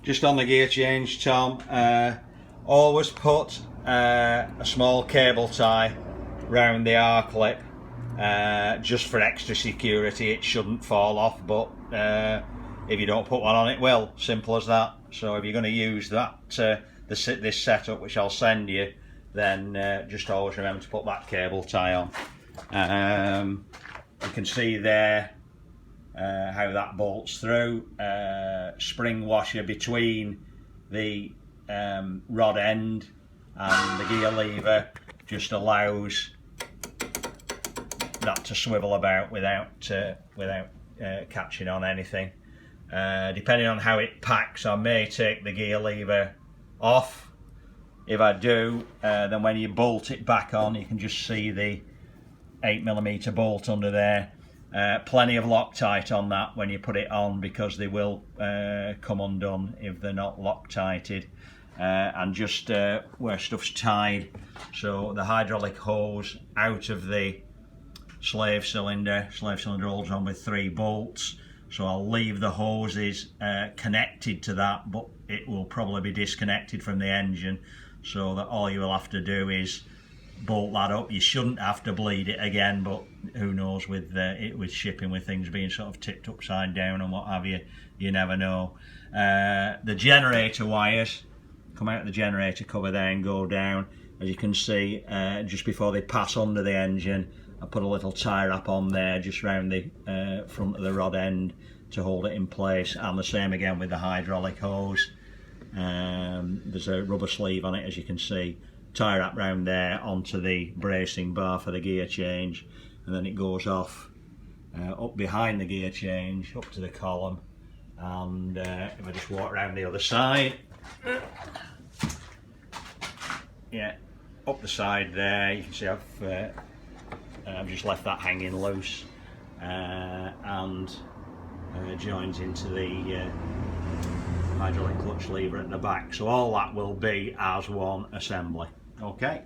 just on the gear change, Tom, always put a small cable tie round the R-clip just for extra security. It shouldn't fall off, but if you don't put one on, it will. Simple as that. So if you're going to use that this setup, which I'll send you, then just always remember to put that cable tie on. You can see there how that bolts through. Spring washer between the rod end and the gear lever just allows that to swivel about without catching on anything. Depending on how it packs, I may take the gear lever off. If I do, then when you bolt it back on, you can just see the 8mm bolt under there. Plenty of Loctite on that when you put it on, because they will come undone if they're not Loctited. And just where stuff's tied, so the hydraulic hose out of the slave cylinder holds on with 3 bolts, so I'll leave the hoses connected to that, but it will probably be disconnected from the engine, so that all you will have to do is bolt that up. You shouldn't have to bleed it again, but who knows, with shipping, with things being sort of tipped upside down and what have you, you never know. The generator wires come out of the generator cover there and go down. As you can see, just before they pass under the engine, I put a little tie wrap on there just round the front of the rod end to hold it in place, and the same again with the hydraulic hose. There's a rubber sleeve on it, as you can see. Tie wrap round there onto the bracing bar for the gear change, and then it goes off up behind the gear change up to the column. And if I just walk around the other side, yeah, up the side there, you can see I've just left that hanging loose, and joins into the hydraulic clutch lever at the back. So all that will be as one assembly. Okay.